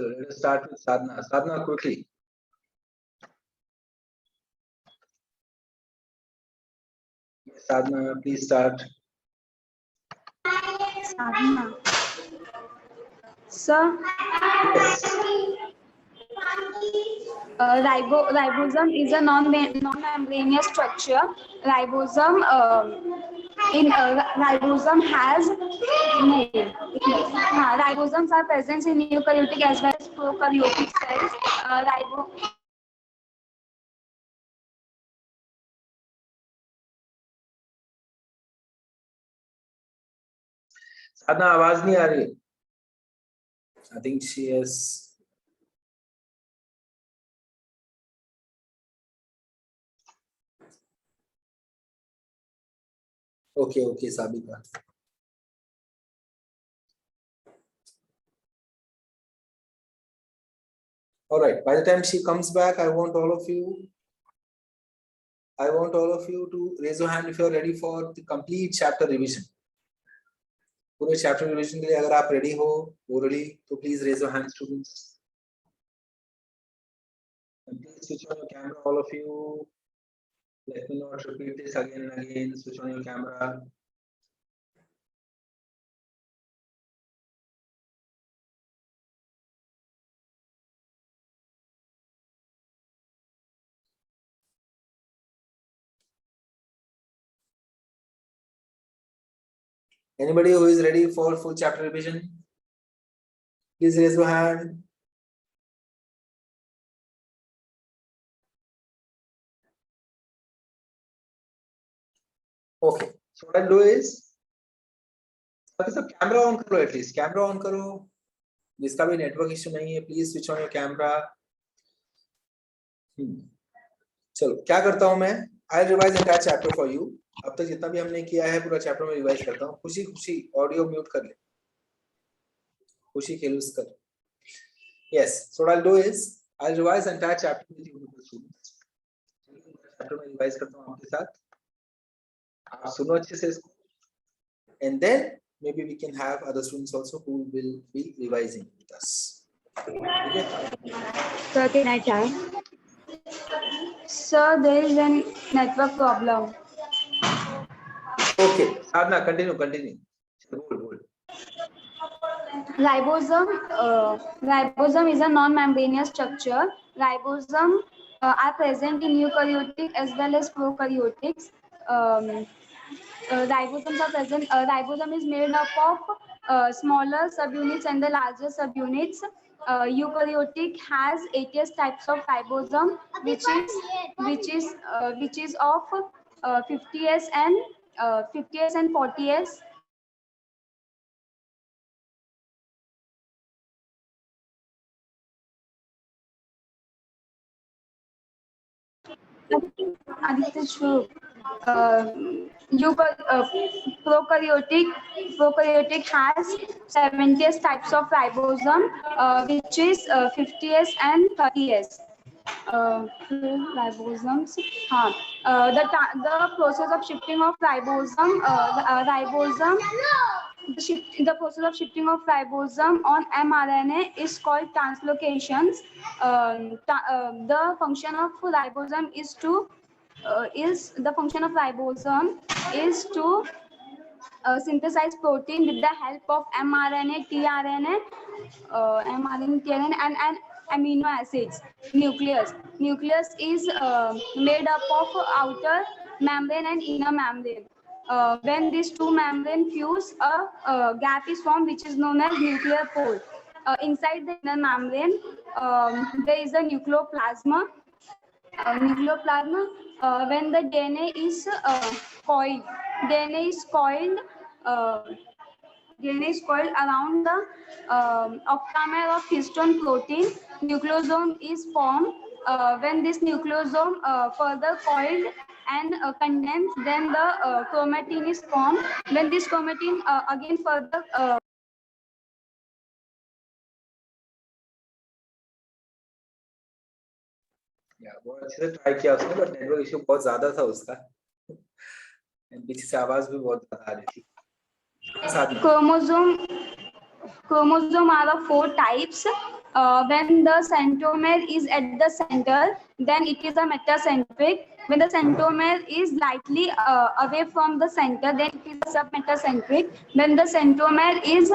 So let us start with Sadhana. Sadhana, quickly. Sadhana, please start. Sadhana. Sir, Yes. ribosome is a non-membranous structure. Ribosome ribosome has ribosomes are present in eukaryotic as well as prokaryotic cells. साधना आवाज नहीं आ रही है. I think she has. Okay, Sabita. All right. By the time she comes back, I want all of you to raise your hand if you are ready for the complete chapter revision. पूरे chapter revision के लिए अगर आप ready हो orally, तो please raise your hand, students. And please switch on your camera, all of you. Let me not repeat this again and again. Switch on your camera. Anybody who is ready for full chapter revision? Please raise your hand. Okay. So what I'll do is, सब camera on करो, at least camera on करो. जिसका भी network issue नहीं है, please switch on your camera. चलो क्या करता हूं मैं, I revise entire chapter for you. अब तक जितना भी हमने किया है पूरा चैप्टर में रिवाइज करता हूं. खुशी ऑडियो म्यूट कर ले, खुशी खेलूस कर. Yes, so what I do is I revise entire chapter with you students. Chapter में रिवाइज करता हूं आपके साथ. आप सुनो अच्छे से इसको, and then maybe we can have other students also who will be revising with us. Okay? Sir, can I try? Sir, there is a network problem. Okay, Sadhana, continue. Hold. Ribosome is a non-membranous structure. Ribosome are present in eukaryotic as well as prokaryotics. Ribosomes are present. Ribosome is made up of smaller subunits and the larger subunits. Eukaryotic has 80 types of ribosome, which is of 50S and 40S. Prokaryotic has 70 types of ribosome, which is 50S and 30S. Ribosomes. The process of shifting of ribosome. The process of shifting of ribosome on mRNA is called translocations. The function of ribosome is to synthesize protein with the help of mRNA, tRNA, and amino acids. Nucleus is made up of outer membrane and inner membrane. When these two membranes fuse, a gap is formed, which is known as nuclear pole. Inside the inner membrane, there is a nucleoplasma. When the DNA is coiled around the octamer of histone protein. Nucleosome is formed. When this nucleosome further coiled and condensed, then the chromatin is formed. When this chromatin again further बहुत अच्छे से try किया उसने, but network issue बहुत ज्यादा था उसका. पीछे से आवाज भी बहुत ज्यादा आ रही थी. Chromosome are of 4 types. When the centromere is at the center, then it is a metacentric. When the centromere is lightly away from the center, then it is a submetacentric. When the centromere is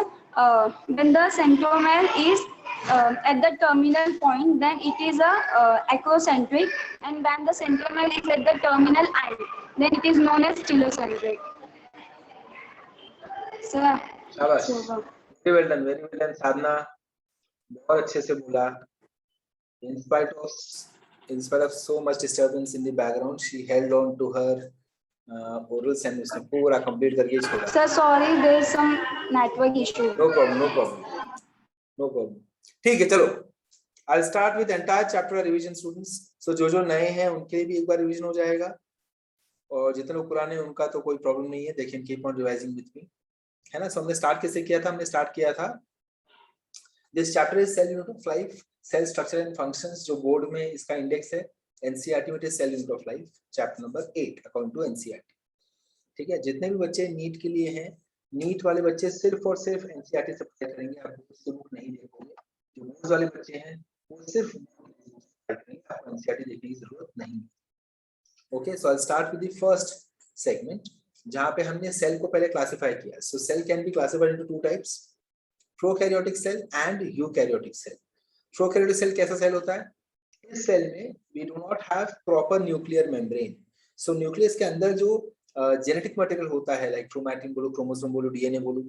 at the terminal point, then it is a acrocentric. And when the centromere is at the terminal end, then it is known as telocentric. So, शाबाश, very well done साधना, बहुत अच्छे से बोला. In spite of so much disturbance in the background, she held on to her orals and उसने पूरा complete करके छोड़ा. Sir, sorry, there is some network issue. No problem. ठीक है, चलो. I'll start with entire chapter revision, students. So जो नए हैं उनके लिए भी एक बार रिवीजन हो जाएगा, और जितने लोग पुराने हैं उनका तो कोई प्रॉब्लम नहीं है. They can keep on revising with me, है ना. So हमने स्टार्ट कैसे किया था? हमने स्टार्ट किया था, this chapter is cell unit of life, cell structure and functions. जो बोर्ड में इसका इंडेक्स है एनसीईआरटी में, cell unit of life, chapter number 8 according to NCERT. ठीक है, जितने भी बच्चे नीट के लिए हैं, नीट वाले बच्चे सिर्फ और सिर्फ एनसीईआरटी से पढ़ाई करेंगे, आपको कुछ बुक नहीं देखोगे. जो मेंस वाले बच्चे हैं वो सिर्फ आपको एनसीईआरटी देखने की जरूरत नहीं. Okay, so I start with the first segment, जहां पे हमने सेल को पहले क्लासिफाई किया. So cell can be classified into two types, prokaryotic cell and eukaryotic cell. Prokaryotic cell कैसा सेल होता है? इस सेल में we do not have proper nuclear membrane. So nucleus के अंदर जो जेनेटिक मटेरियल होता है, लाइक क्रोमैटिन बोलो, क्रोमोसोम बोलो, डीएनए बोलो,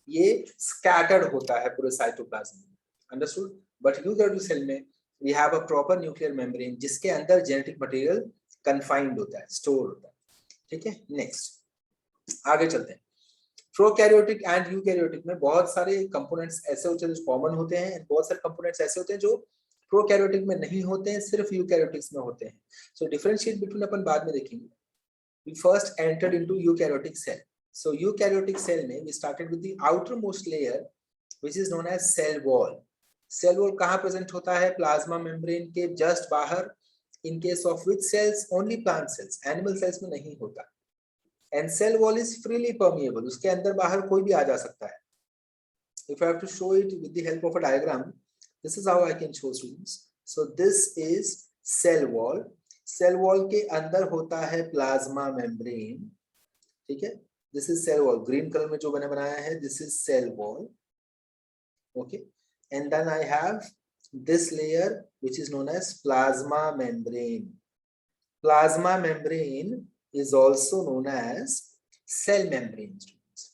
ये स्कैटर्ड होता है पूरे साइटोप्लाज्म में. अंडरस्टूड? बट यूकैरियोटिक सेल में we have a proper nuclear membrane, जिसके अंदर जेनेटिक मटेरियल कन्फाइंड होता है, स्टोर होता है. ठीक है, नेक्स्ट आगे चलते हैं. प्रोकैरियोटिक एंड यूकैरियोटिक में बहुत सारे कंपोनेंट्स ऐसे होते हैं जो कॉमन होते हैं, बहुत सारे कंपोनेंट्स ऐसे होते हैं जो प्रोकैरियोटिक में नहीं होते हैं, सिर्फ यूकैरियोटिक्स में होते हैं. सो डिफरेंशिएट बिटवीन अपन बाद में देखेंगे. We first entered into eukaryotic cell. So eukaryotic cell में we started with the outermost layer, which is known as cell wall. Cell wall कहाँ present होता है? प्लाज्मा मेम्ब्रेन के just बाहर. In case of which cells? Only plant cells. Animal cells में नहीं होता. And cell wall is freely permeable. उसके अंदर बाहर कोई भी आ जा सकता है. If I have to show it with the help of a diagram, this is how I can show students. So this is cell wall. Cell wall के अंदर होता है प्लाज्मा मेम्ब्रेन. ठीक है, this is cell wall. Green colour में जो मैंने बनाया है, this is cell wall. Okay, and then I have this layer which is known as plasma membrane. Plasma membrane is also known as cell membrane.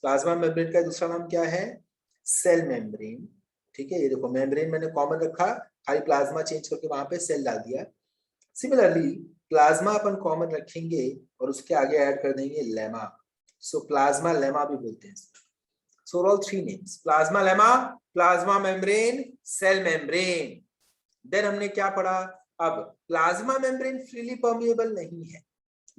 Plasma membrane का दूसरा नाम क्या है? Cell membrane. ठीक है, ये देखो मेम्ब्रेन मैंने कॉमन रखा, खाली प्लाज्मा चेंज करके वहां पे सेल डाल दिया. सिमिलरली प्लाज्मा अपन कॉमन रखेंगे और उसके आगे ऐड कर देंगे लेमा. सो प्लाज्मा लेमा भी बोलते हैं. So all three names, plasma lemma, plasma membrane, cell membrane. Then हमने क्या पढ़ा? अब प्लाज्मा मेम्ब्रेन फ्रीली परमिएबल नहीं है.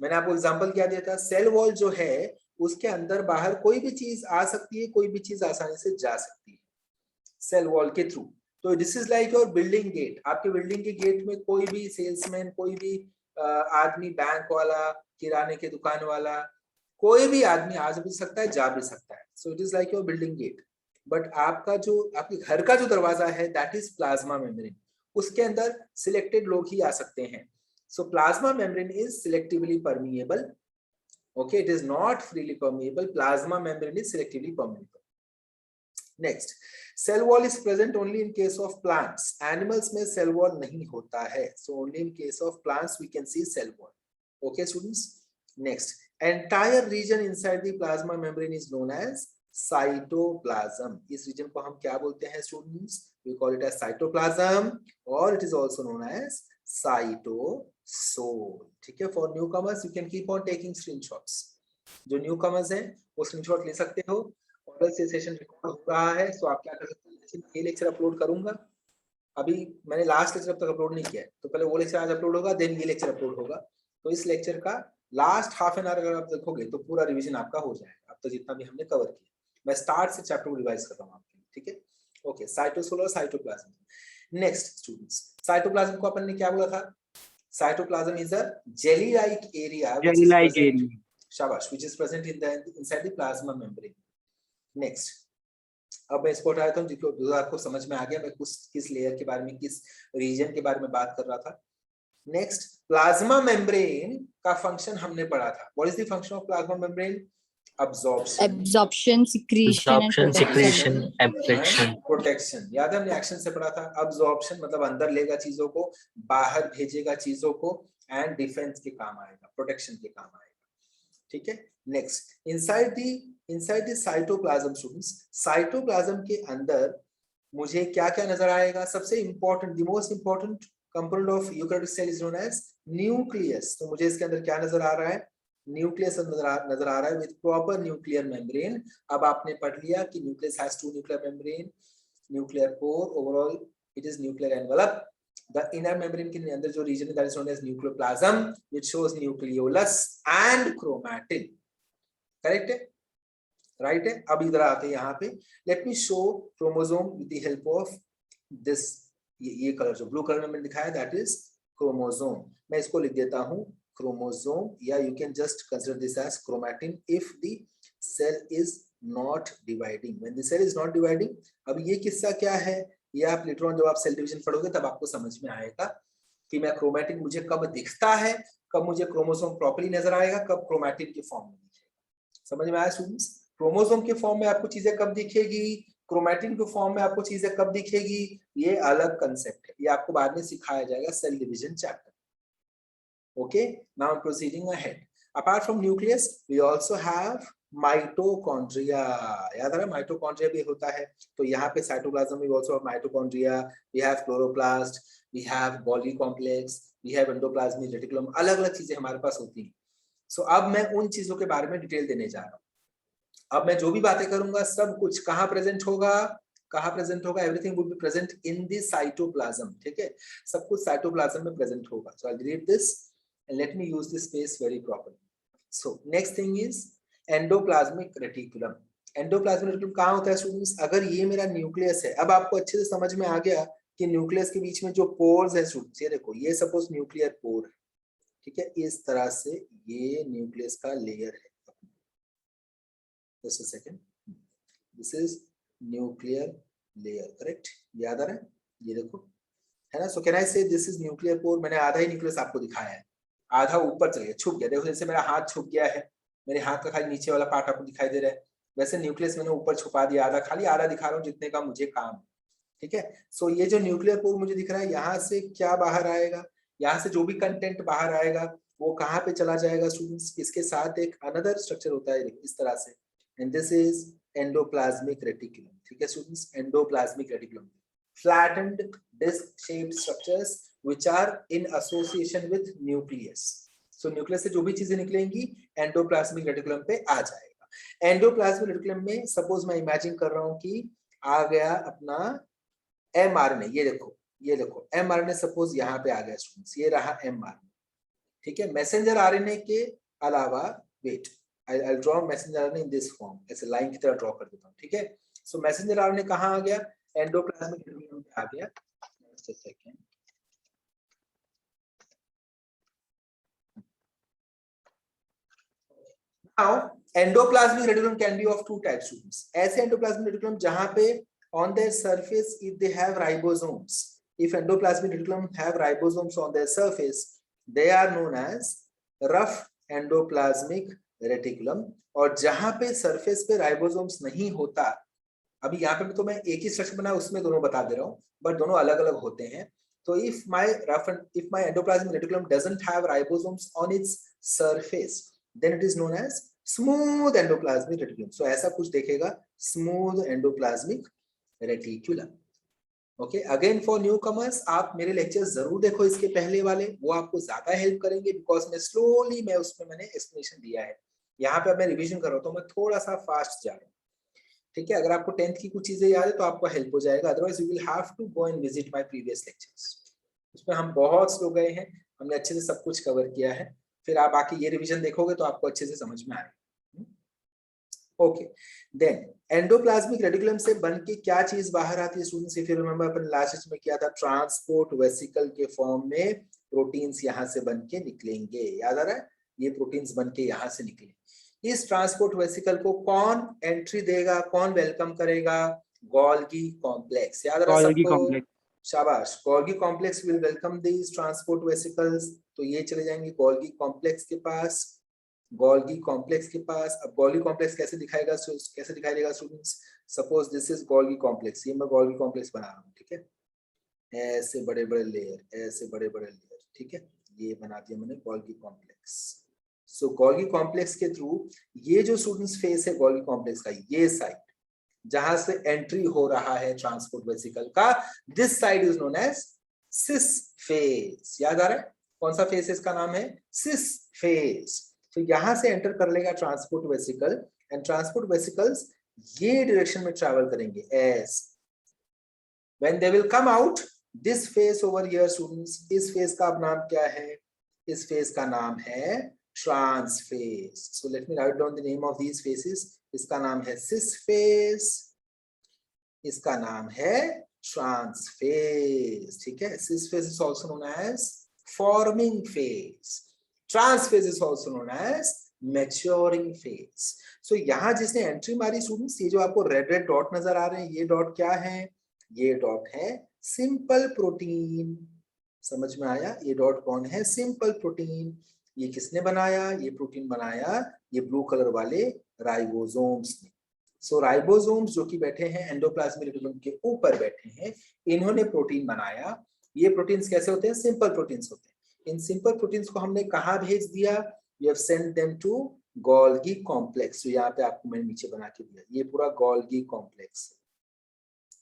मैंने आपको एग्जांपल क्या दिया था? सेल वॉल जो है उसके अंदर बाहर कोई भी चीज आ सकती है, कोई भी चीज आसानी से जा सकती है सेल वॉल के थ्रू. तो this is like your building gate. आपके बिल्डिंग के गेट में कोई भी सेल्समैन, कोई भी आदमी, बैंक वाला, किराने के दुकान वाला, कोई भी आदमी आ भी सकता है, जा भी सकता है. So it is like your building gate. But आपका जो आपके घर का जो दरवाजा है, दैट इज प्लाज्मा मेम्ब्रेन. उसके अंदर सिलेक्टेड लोग ही आ सकते हैं. So plasma membrane is selectively permeable. Okay, it is not freely permeable. Plasma membrane is selectively permeable. Next, cell wall is present only in case of plants. Animals में cell wall नहीं होता है. So only in case of plants we can see cell wall. Okay students, next, entire region inside the plasma membrane is known as cytoplasm. इस region को हम क्या बोलते हैं students? We call it as cytoplasm, और it is also known as cytosol. ठीक है, for newcomers you can keep on taking screenshots. जो न्यूकमर्स हैं वो स्क्रीनशॉट ले सकते हो. और से सेशन रिकॉर्ड हो रहा है, सो आप क्या कर सकते हैं? जैसे ये लेक्चर अपलोड करूंगा, अभी मैंने लास्ट लेक्चर अब तक अपलोड नहीं किया है, तो पहले वो लेक्चर आज अपलोड होगा, देन ये लेक्चर अपलोड होगा. तो इस लेक्चर का लास्ट हाफ एन आवर अगर आप देखोगे तो पूरा रिवीजन आपका हो जाएगा. अब तो जितना भी हमने कवर किया, मैं स्टार्ट से चैप्टर को रिवाइज कर रहा हूँ आपके लिए. ठीक है, ओके. साइटोसोल और साइटोप्लाज्म. नेक्स्ट स्टूडेंट्स, साइटोप्लाज्म को अपन ने क्या बोला था? Cytoplasm is a jelly like area, शाबाश, which is present inside the plasma membrane. Next, अब मैं इसको हटा देता हूँ, जो आपको समझ में आ गया मैं किस लेयर के बारे में, किस रीजन के बारे में बात कर रहा था। नेक्स्ट, प्लाज्मा मेम्ब्रेन का फंक्शन हमने पढ़ा था। What is the function of plasma membrane? Absorption, secretion and Absorption, protection. secretion, abstraction. Protection. याद है हमने एक्शन से पढ़ा था। अब्जॉर्प्शन मतलब अंदर लेगा चीजों को, बाहर भेजेगा चीजों को, एंड डिफेंस के काम आएगा, प्रोटेक्शन के काम आएगा। ठीक है। Next, inside the cytoplasm students, cytoplasm के अंदर मुझे क्या क्या नजर आएगा? सबसे important, the most important component of eukaryotic cell is known as nucleus. तो मुझे इसके अंदर क्या नजर आ रहा है? न्यूक्लियस नजर आ रहा है विद प्रॉपर न्यूक्लियर मेम्ब्रेन। अब आपने पढ़ लिया कि nucleus has two nuclear membrane, nuclear core, overall it is nuclear envelope. The inner membrane के अंदर जो रीजन है that is known as nucleoplasm which shows nucleolus and chromatin. Correct है? राइट है। अब इधर आते हैं यहाँ पे, let me show chromosome with the help of this, ये कलर जो ब्लू कलर में मैंने दिखाया दैट इज क्रोमोसोम। मैं इसको लिख देता हूँ chromosome, yeah, you can just consider this as chromatin if the cell is not dividing. When the cell is not dividing, अब ये किस्सा क्या है? ये आप लेटर ऑन जब आप सेल डिवीजन पढ़ोगे तब आपको समझ में आएगा कि मैं क्रोमैटिन मुझे कब दिखता है, कब मुझे क्रोमोसोम प्रॉपर्ली नजर आएगा, कब क्रोमैटिन के फॉर्म में दिखेगा। समझ में आया स्टूडेंट्स? क्रोमोसोम के फॉर्म में आपको चीजें कब दिखेगी, क्रोमैटिन के फॉर्म में आपको चीजें कब दिखेगी, ये अलग कंसेप्ट है, ये आपको बाद में सिखाया जाएगा cell division chapter. Okay, now proceeding ahead. Apart from nucleus, we also have mitochondria. याद है mitochondria भी होता है। तो यहाँ पे cytoplasm में also have mitochondria, we have chloroplast, we have Golgi complex, we have endoplasmic reticulum, अलग-अलग चीजें हमारे पास होती हैं। So अब मैं उन चीजों के बारे में डिटेल देने जा रहा हूँ। अब मैं जो भी बातें करूंगा सब कुछ कहाँ प्रेजेंट होगा? कहाँ प्रेजेंट होगा? Everything would be present in the cytoplasm. ठीक है, सब कुछ साइटोप्लाज्म में प्रेजेंट होगा। So I'll delete this and let me use this space very properly. So next thing is endoplasmic reticulum. Endoplasmic reticulum कहाँ होता है स्टूडेंट्स? अगर ये मेरा न्यूक्लियस है, अब आपको अच्छे से समझ में आ गया कि न्यूक्लियस के बीच में जो पोर्स है स्टूडेंट्स, ये देखो, ये सपोज न्यूक्लियर पोर है। ठीक है, इस तरह से ये न्यूक्लियस का लेयर है। Just a second. This is nuclear layer, correct? याद आ रहा है? ये देखो, है ना? So can I say this is nuclear pore? मैंने आधा ही न्यूक्लियस आपको दिखाया है, आधा ऊपर चल गया, छुप गया। देखो जैसे मेरा हाथ छुप गया है, मेरे हाथ का खाली नीचे वाला पार्ट आपको दिखाई दे रहा है, वैसे न्यूक्लियस मैंने ऊपर छुपा दिया आधा, खाली आधा दिखा रहा हूँ जितने का मुझे काम है। ठीक है, सो ये जो न्यूक्लियर पोर मुझे दिख रहा है, यहाँ से क्या बाहर आएगा? यहाँ से जो भी कंटेंट बाहर आएगा वो कहाँ पे चला जाएगा स्टूडेंट्स? इसके साथ एक अनदर स्ट्रक्चर होता है इस तरह से, and this is endoplasmic reticulum. ठीक है students, endoplasmic reticulum, flattened disc shaped structures which are in association with nucleus. So nucleus से जो भी चीजें निकलेंगी एंडोप्लाज्मिक रेटिकुलम पे आ जाएगा। एंडोप्लाज्मिक रेटिकुलम में सपोज मैं इमेजिन कर रहा हूँ कि आ गया अपना mRNA, ये देखो mRNA सपोज यहाँ पे आ गया स्टूडेंट्स, ये रहा mRNA। ठीक है, मैसेंजर आरएनए के अलावा, wait, I draw messenger RNA in this form, ऐसे लाइन की तरह ड्रॉ कर देता हूँ। ठीक है, सो मैसेंजर आरएनए कहाँ आ गया? एंडोप्लाज्मिक रेटिकुलम पे आ गया। Just a second. Now, endoplasmic reticulum can be of two types, students. ऐसे endoplasmic reticulum जहाँ पे on their surface if they have ribosomes, if endoplasmic reticulum have ribosomes on their surface, they are known as rough endoplasmic reticulum. और जहाँ पे surface पे ribosomes नहीं होता, अभी यहाँ पे तो मैं एक ही स्ट्रक्चर बना उसमें दोनों बता दे रहा हूँ, बट दोनों अलग अलग होते हैं। तो if my endoplasmic reticulum doesn't have ribosomes on its surface, then it is known as smooth endoplasmic reticulum. So ऐसा कुछ देखेगा, smooth endoplasmic reticulum. Okay, again for newcomers, आप मेरे लेक्चर जरूर देखो इसके पहले वाले, वो आपको ज्यादा हेल्प करेंगे, बिकॉज मैं उसमें मैंने एक्सप्लेनेशन दिया है। यहाँ पे अब मैं रिवीजन कर रहा हूँ तो मैं थोड़ा सा फास्ट जा रहा हूँ। ठीक है, अगर आपको 10th की कुछ चीजें याद है तो आपको हेल्प हो जाएगा, otherwise you will have to go and visit my previous lectures. उसमें हम बहुत स्लो गए हैं, हमने अच्छे से सब कुछ कवर किया है, फिर आप आके ये रिवीजन देखोगे तो आपको अच्छे से समझ में आएगा। ओके, देन एंडोप्लाज्मिक रेटिकुलम से बन के क्या चीज बाहर आती है students? If you remember upon last lecture में किया था, ट्रांसपोर्ट वेसिकल के फॉर्म में प्रोटीन्स यहाँ से बन के निकलेंगे। याद आ रहा है? ये प्रोटीन्स बन के यहाँ से निकले। इस ट्रांसपोर्ट वेसिकल को कौन एंट्री देगा, कौन वेलकम करेगा? गोल्गी कॉम्प्लेक्स, याद रहा Golgi सबको? complex. शाबाश। Golgi complex will welcome these transport vesicles, तो ये चले जाएंगे गोल्गी कॉम्प्लेक्स के पास, गोल्गी कॉम्प्लेक्स के पास। अब गोल्गी कॉम्प्लेक्स कैसे दिखाएगा, कैसे दिखाई देगा students? Suppose this is Golgi complex, ये मैं गोल्गी कॉम्प्लेक्स बना रहा हूँ, ठीक है, ऐसे बड़े बड़े लेयर, ऐसे बड़े बड़े लेयर, ठीक है, ये बना दिया मैंने Golgi complex. So Golgi complex के थ्रू ये जो स्टूडेंट्स फेस है गोल्गी कॉम्प्लेक्स का, ये साइड जहां से एंट्री हो रहा है ट्रांसपोर्ट वेसिकल का, this side is known as cis face. याद आ रहा है कौन सा फेस है? इसका नाम है सिस फेस। तो यहां से एंटर कर लेगा transport vesicle, and transport vesicles ये डायरेक्शन में ट्रैवल करेंगे S. When they will come out, this face over here students, इस फेस का अब नाम क्या है? इस फेस का नाम है trans face. So let me write down the name of these faces. इसका नाम है सिस फेस, इसका नाम है ट्रांस फेस, ठीक है। Cis face is also known as forming phase. Trans phase is also known as maturing phase. So यहाँ जिसने एंट्री मारी स्टूडेंट्स, ये जो आपको रेड रेड डॉट नजर आ रहे हैं, ये डॉट क्या है? ये डॉट है सिंपल प्रोटीन। समझ में आया? ये डॉट कौन है? Simple protein. ये किसने बनाया? ये प्रोटीन बनाया ये ब्लू कलर वाले राइबोसोम्स ने। सो राइबोसोम्स जो कि बैठे हैं एंडोप्लाज्मिक रेटिकुलम के ऊपर बैठे हैं, इन्होंने प्रोटीन बनाया। ये प्रोटीन्स कैसे होते हैं? सिंपल प्रोटीन्स होते हैं। इन सिंपल प्रोटीन्स को हमने कहाँ भेज दिया? We have sent them to Golgi complex. तो यहाँ पे आपको मैंने नीचे बना के दिया, ये पूरा Golgi complex.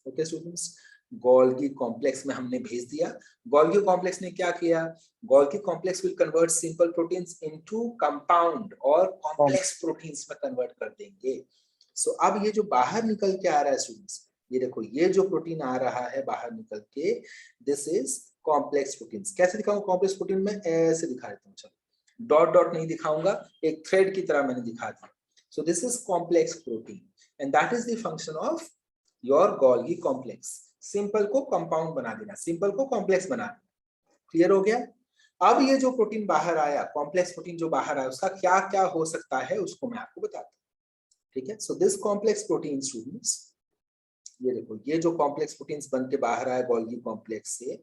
Okay students, Golgi complex में हमने भेज दिया। गोल्गी कॉम्प्लेक्स ने क्या किया? Golgi complex will convert simple proteins into compound और कॉम्प्लेक्स प्रोटीन्स में कन्वर्ट कर देंगे। सो अब ये जो बाहर निकल के आ रहा है स्टूडेंट्स, ये देखो, ये जो प्रोटीन आ रहा है बाहर निकल के, दिस इज कॉम्प्लेक्स प्रोटीन्स। कैसे दिखाऊं कॉम्प्लेक्स प्रोटीन? में ऐसे दिखा देता हूँ, चलो डॉट डॉट नहीं दिखाऊंगा, एक थ्रेड की तरह मैंने दिखा दिया। So this is complex protein and that is the function of your Golgi complex. Simple को कंपाउंड बना देना, सिंपल को कॉम्प्लेक्स बना देना। क्लियर हो गया? अब ये जो प्रोटीन बाहर आया, कॉम्प्लेक्स प्रोटीन जो बाहर आया, उसका क्या क्या हो सकता है उसको मैं आपको बताता हूँ, ठीक है। So this complex protein students, ये देखो, ये जो कॉम्प्लेक्स प्रोटीन्स बन के बाहर आया गोल्गी कॉम्प्लेक्स से,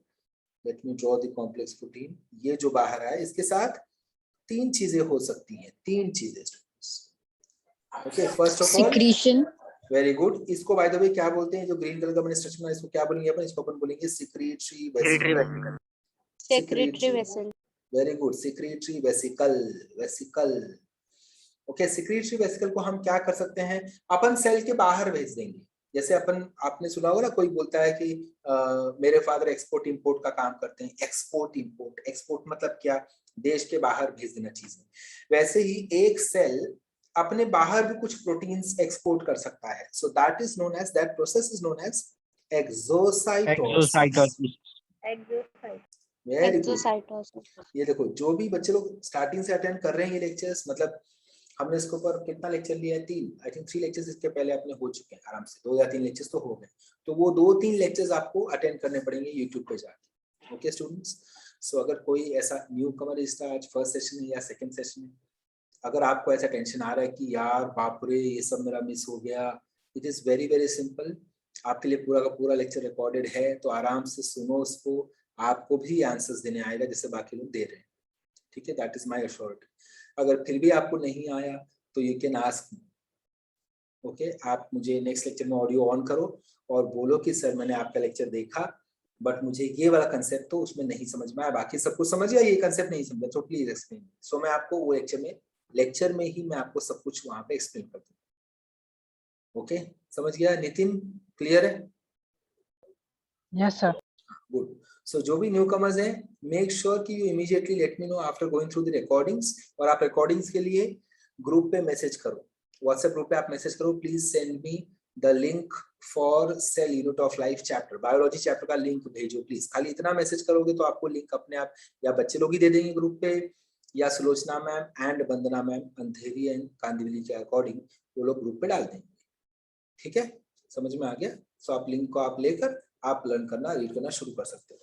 let me draw the complex protein. ये जो बाहर आया, इसके साथ तीन चीजें हो सकती हैं, तीन चीजें students. Okay, first of all Secretion. Very good. इसको बाय द वे क्या बोलते हैं? जो ग्रीन कलर का मैंने स्ट्रक्चर बनाया, इसको क्या बोलेंगे अपन? इसको अपन बोलेंगे secretory vesicle. Secretory vessel. Very good, secretory vesicle, vesicle. Okay, secretory vesicle को हम क्या कर सकते हैं? अपन सेल के बाहर भेज देंगे। जैसे अपन, आपने सुना होगा ना, कोई बोलता है कि मेरे फादर एक्सपोर्ट इंपोर्ट का काम करते हैं। एक्सपोर्ट इंपोर्ट, एक्सपोर्ट मतलब क्या? देश के बाहर भेज देना चीजें। वैसे ही एक सेल अपने बाहर भी कुछ प्रोटीन्स एक्सपोर्ट कर सकता है। So that is known as, that process is known as exocytosis. Exocytosis. Very good. Exocytosis. ये देखो, जो भी बच्चे लोग स्टार्टिंग से अटेंड कर रहे हैं ये लेक्चर्स, मतलब हमने इसके ऊपर कितना लेक्चर लिया है? 3, आई थिंक 3 लेक्चर्स इसके पहले अपने हो चुके हैं आराम से, 2 या 3 लेक्चर्स तो हो गए। तो वो 2-3 लेक्चर्स आपको अटेंड करने पड़ेंगे यूट्यूब पे जाके। ओके स्टूडेंट्स, सो अगर कोई ऐसा न्यू कमर इसका आज फर्स्ट सेशन है या सेकंड सेशन है, अगर आपको ऐसा टेंशन आ रहा है कि यार बाप रे ये सब मेरा मिस हो गया, it is very very simple. आपके लिए पूरा का पूरा लेक्चर रिकॉर्डेड है, तो आराम से सुनो उसको, आपको भी आंसर्स देने आएगा जैसे बाकी लोग दे रहे हैं, ठीक है। That is my assurity. अगर फिर भी आपको नहीं आया तो यू कैन आस्क। ओके, आप मुझे नेक्स्ट लेक्चर में ऑडियो ऑन करो और बोलो कि सर मैंने आपका लेक्चर देखा, बट मुझे ये वाला कंसेप्ट तो उसमें नहीं समझ में आया, बाकी सब कुछ समझ गया, ये कंसेप्ट नहीं समझा, तो प्लीज एक्सप्लेन। सो मैं आपको वो लेक्चर में ही मैं आपको सब कुछ वहां पे एक्सप्लेन कर दूंगा। ओके, समझ गया नितिन? क्लियर है? Yes, sir. गुड। सो जो भी न्यू कमर्स हैं, मेक श्योर कि you immediately let me know after going through the recordings. और आप रिकॉर्डिंग्स के लिए ग्रुप पे मैसेज करो, व्हाट्सएप ग्रुप पे आप मैसेज करो, please send me the link for sale unit of life chapter, biology chapter का लिंक भेजो प्लीज। खाली इतना मैसेज करोगे तो आपको लिंक अपने आप या बच्चे लोग ही दे देंगे ग्रुप पे, या Sulochana ma'am and Vandana ma'am Andheri and Kandivali के अकॉर्डिंग वो लोग ग्रुप पे डाल देंगे, ठीक है। समझ में आ गया? सो आप लिंक को आप लेकर आप लर्न करना, रीड करना शुरू कर सकते हो,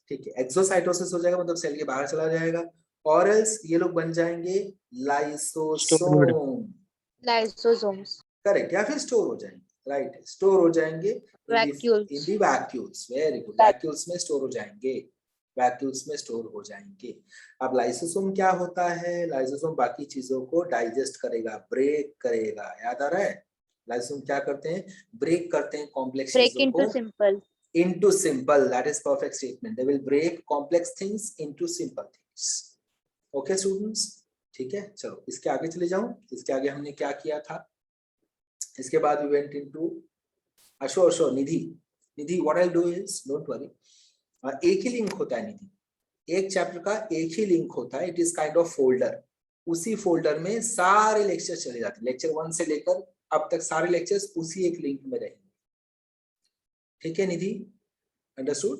ठीक है। एक्सोसाइटोसिस हो जाएगा, मतलब सेल के बाहर चला जाएगा, और एल्स ये लोग बन जाएंगे लाइसोसोम, Lysosomes. करेक्ट, या फिर स्टोर हो जाएंगे। राइट, स्टोर हो जाएंगे Vacuoles. इन दी वैक्यूल्स। वेरी गुड, वैक्यूल्स में स्टोर हो जाएंगे, वैक्यूल्स में स्टोर हो जाएंगे। अब लाइसोसोम क्या होता है? लाइसोसोम बाकी चीजों को डाइजेस्ट करेगा, ब्रेक करेगा। याद आ रहा है? लाइसोसोम क्या करते हैं? ब्रेक करते हैं कॉम्प्लेक्स Break चीजों into को simple. into simple. That is perfect statement. They will break complex things into simple things. Okay students, ठीक है। चलो इसके आगे चले जाऊं। इसके आगे हमने क्या किया था? इसके बाद we went into अशो निधि। निधि, what I'll do is, don't worry, एक ही लिंक होता है निधि, एक चैप्टर का एक ही लिंक होता है। It is kind of folder. उसी फोल्डर में सारे लेक्चर चले जाते हैं। लेक्चर 1 से लेकर अब तक सारे लेक्चर्स उसी एक लिंक में रहेंगे। ठीक है निधि, अंडरस्टूड?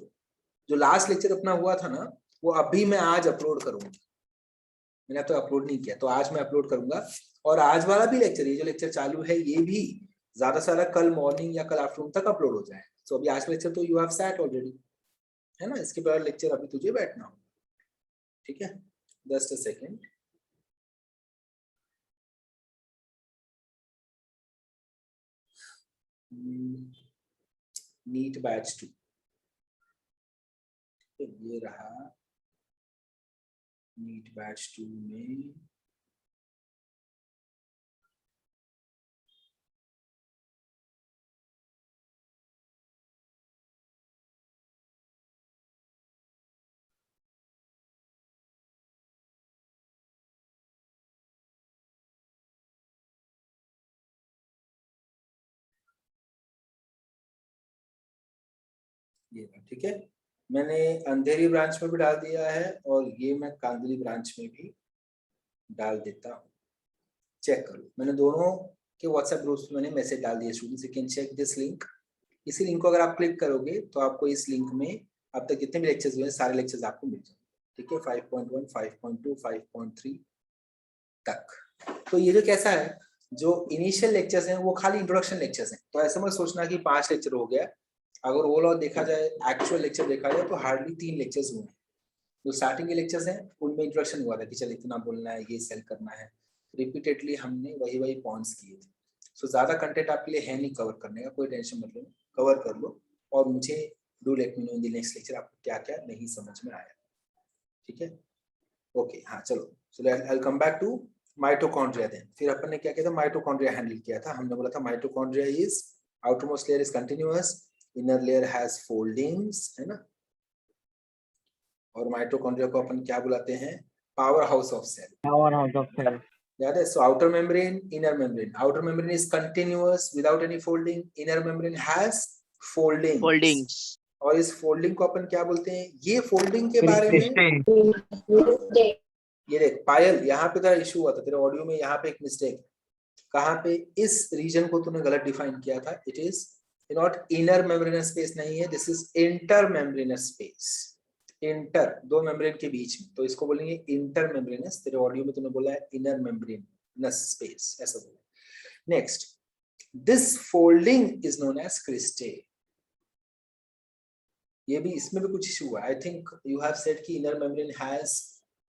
जो लास्ट लेक्चर अपना हुआ था ना, वो अभी मैं आज अपलोड करूंगा। मैंने तो अपलोड नहीं किया, तो आज मैं अपलोड करूंगा। और आज वाला भी लेक्चर, ये जो लेक्चर चालू है, ये भी ज्यादा से ज्यादा कल मॉर्निंग या कल आफ्टरनून तक अपलोड हो जाए। सो अभी आज लेक्चर तो यू हैव सैट ऑलरेडी, है ना? इसके बाद लेक्चर अभी तुझे बैठना होगा। ठीक है, just a second. NEET batch 2 ये रहा। नीट बैच 2 में ये रहा। ठीक है, मैंने अंधेरी ब्रांच में भी डाल दिया है और ये मैं कांदली ब्रांच में भी डाल देता हूँ। चेक कर लो, मैंने दोनों के व्हाट्सएप ग्रुप्स में मैंने मैसेज डाल दिया। Students you can check this link. इसी लिंक को अगर आप क्लिक करोगे तो आपको इस लिंक में अब तक जितने भी लेक्चर्स हुए हैं सारे लेक्चर्स आपको मिल जाएंगे। ठीक है, 5.1, 5.2, 5.3 तक। तो ये जो कैसा है, जो इनिशियल लेक्चर्स हैं वो खाली इंट्रोडक्शन लेक्चर्स हैं। तो ऐसा मत सोचना कि 5 लेक्चर हो गया। अगर ओवरऑल देखा जाए, एक्चुअल लेक्चर देखा जाए, तो हार्डली 3 लेक्चर्स हुए हैं। जो स्टार्टिंग के लेक्चर्स हैं उनमें इंट्रोडक्शन हुआ था कि चल इतना बोलना है, ये सेल करना है। रिपीटेडली हमने वही पॉइंट्स किए थे। सो ज्यादा कंटेंट आपके लिए है नहीं कवर करने का, कोई टेंशन मत लो, कवर कर लो। और मुझे do let me know in the next lecture आपको क्या क्या नहीं समझ में आया। ठीक है, ओके। हाँ चलो, so I will come back to mitochondria. Then फिर अपन ने क्या किया था? माइटोकॉन्ड्रिया हैंडल किया था। हमने बोला था mitochondria is outermost layer is continuous, inner layer has foldings, है ना? और माइटोकॉन्ड्रिया को अपन क्या बुलाते हैं? Power house of cell. Power house of cell. याद है? So outer membrane, inner membrane. Outer membrane is continuous without any folding, inner membrane has foldings. और इस फोल्डिंग को अपन क्या बोलते हैं? ये फोल्डिंग के बारे में ये देख पायल, यहाँ पे तेरा इशू हुआ था, तेरे ऑडियो में यहाँ पे एक मिस्टेक। कहाँ पे? इस रीजन को तूने गलत डिफाइन किया था। It is not inner membranes space, नहीं है, this is inter membranes space. Inter, दो मेम्ब्रेन के बीच में, तो इसको बोलेंगे इंटर मेम्ब्रेनस। तेरे ऑडियो में तूने बोला है इनर मेम्ब्रेनस स्पेस, ऐसा बोला। Next, this folding is known as cristae. ये भी, इसमें भी कुछ इशू हुआ। I think you have said कि इनर मेम्ब्रेन हैज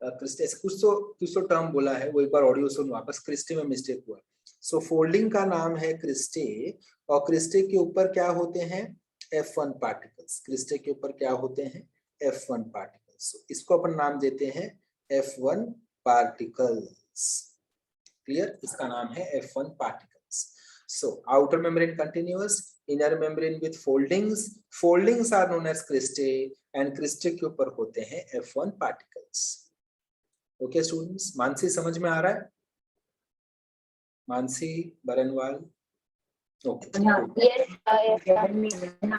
क्रिस्टे, कुछ तो टर्म बोला है, वो एक बार ऑडियो सुन वापस। क्रिस्टे में मिस्टेक हुआ। सो फोल्डिंग का नाम है क्रिस्टे, और क्रिस्टे के ऊपर क्या होते हैं? F1 particles. क्रिस्टे के ऊपर क्या होते हैं? F1 particles. इसको अपन नाम देते हैं F1 पार्टिकल्स। क्लियर? इसका नाम है F1 particles. So outer membrane continuous, inner membrane with foldings. Foldings are known as cristae, and cristae के ऊपर होते हैं F1 particles. Okay students, Mansi समझ में आ रहा है? Mansi Barnwal, okay.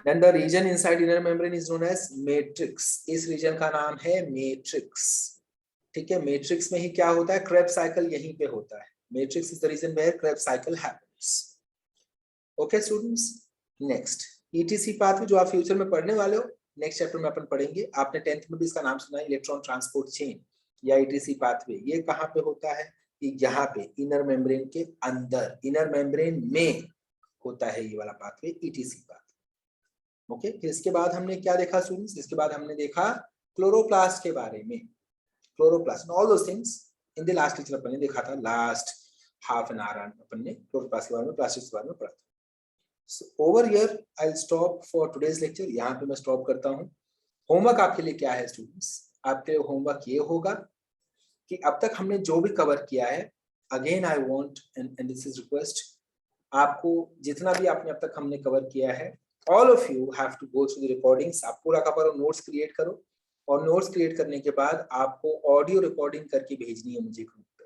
Then the region inside inner membrane is known as matrix. इस रीजन का नाम है मैट्रिक्स। ठीक है, मैट्रिक्स में ही क्या होता है? क्रेब्स साइकिल यहीं पे होता है। Matrix is the region where Krebs cycle happens. Okay students, next ETC pathway, जो आप फ्यूचर में पढ़ने वाले हो, नेक्स्ट चैप्टर में अपन पढ़ेंगे। आपने 10th में भी इसका नाम सुना है, इलेक्ट्रॉन ट्रांसपोर्ट चेन या ईटीसी पाथवे। ये कहाँ पे होता है? यहाँ पे इनर मेम्ब्रेन के अंदर, इनर मेम्ब्रेन में होता है ये वाला पाथवे, ईटीसी पाथवे। ओके, फिर इसके बाद हमने क्या देखा स्टूडेंट्स? इसके बाद हमने देखा क्लोरोप्लास्ट के बारे में। Chloroplast, all those things in the last lecture अपन ने देखा था। लास्ट हाफ एन आवर अपन ने क्लोरोप्लास्ट के बारे में, प्लास्टिक के बारे में पढ़ा था। So over here I'll stop for today's lecture. यहाँ पे मैं स्टॉप करता हूँ. होमवर्क आपके लिए क्या है स्टूडेंट्स? आपके लिए होमवर्क ये होगा कि अब तक हमने जो भी कवर किया है, again I want and this is request, आपको जितना भी आपने अब तक हमने कवर किया है, all of you have to go through the recordings. आप पूरा का पूरा नोट्स क्रिएट करो और नोट्स क्रिएट करने के बाद आपको ऑडियो रिकॉर्डिंग करके भेजनी है मुझे ग्रुप पे.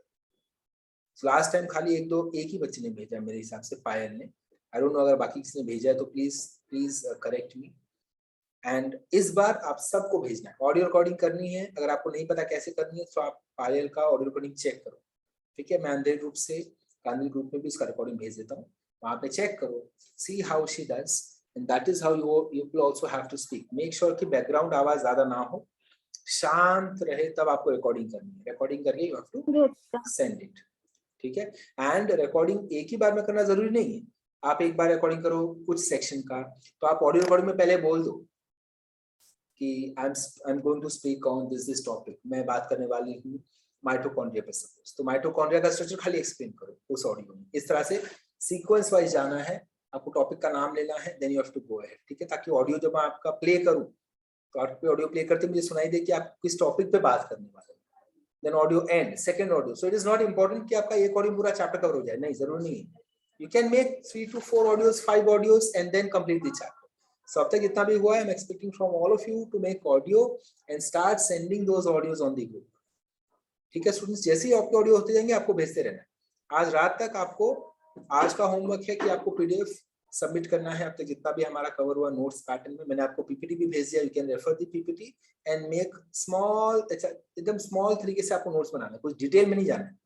लास्ट टाइम खाली एक ही बच्चे ने भेजा मेरे हिसाब से, पायल ने. आई डोंट नो अगर बाकी किसी ने भेजा है तो प्लीज करेक्ट मी. एंड इस बार आप सबको भेजना है, ऑडियो रिकॉर्डिंग करनी है. अगर आपको नहीं पता कैसे करनी है तो आप पायल का ऑडियो रिकॉर्डिंग चेक करो, ठीक है. मैं अंधेर ग्रुप से गांधी ग्रुप में भी उसका रिकॉर्डिंग भेज देता हूँ, वहां पे चेक करो, see how she does, and that is how you will also have to speak. Make sure कि बैकग्राउंड आवाज ज्यादा ना हो, शांत रहे, तब आपको रिकॉर्डिंग करनी है. रिकॉर्डिंग करके you have to send it, ठीक है. एंड रिकॉर्डिंग एक ही बार में करना जरूरी नहीं है. आप एक बार रिकॉर्डिंग करो कुछ सेक्शन का, तो आप ऑडियो रिकॉर्डिंग में पहले बोल दो कि I am going to speak on this topic. मैं बात करने वाली हूँ माइटोकॉन्ड्रिया पे सपोज, तो माइटोकॉन्ड्रिया का स्ट्रक्चर खाली एक्सप्लेन करो उस ऑडियो में. इस तरह से सीक्वेंस वाइज जाना है. आपको टॉपिक का नाम लेना है, then you have to go ahead, ठीक है. ताकि ऑडियो जब मैं आपका प्ले करूँ तो आपके ऑडियो प्ले करते मुझे सुनाई दे कि आप किस टॉपिक पे बात करने वाले हैं. Then audio and, second audio. So it is not important कि आपका एक ऑडियो पूरा चैप्टर कवर हो जाए, नहीं, जरूरी नहीं है. You can make 3 to 4 audios, 5 audios, and then complete the chapter. So अब तक जितना भी हुआ है, I'm expecting from all of you to make audio and start sending those audios on the group. ठीक है स्टूडेंट्स, जैसे ही आपके ऑडियो होते जाएंगे आपको भेजते रहना है. आज रात तक आपको, आज का होमवर्क है कि आपको पीडीएफ सबमिट करना है. अब तक जितना भी हमारा कवर हुआ नोट्स पैटर्न में, मैंने आपको पीपीटी भी भेज दिया. You can refer the PPT and make small, एकदम स्मॉल तरीके से आपको नोट्स बनाना है, कुछ डिटेल में नहीं जाना है.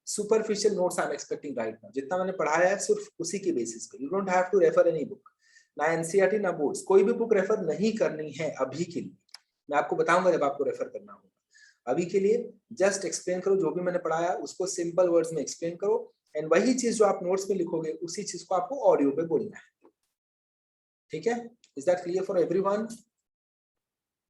Superficial notes I am expecting right now. जितना मैंने पढ़ाया है सिर्फ उसी के बेसिस पे. You don't have to refer any book, ना एनसीईआरटी ना बोर्ड्स, कोई भी बुक रेफर नहीं करनी है अभी के लिए. मैं आपको बताऊंगा जब आपको रेफर करना होगा. अभी के लिए जस्ट एक्सप्लेन करो जो भी मैंने पढ़ाया, उसको सिंपल वर्ड्स में एक्सप्लेन करो, एंड वही चीज जो आप नोट्स में लिखोगे उसी चीज को आपको ऑडियो पे बोलना है, ठीक है. Is that clear for everyone?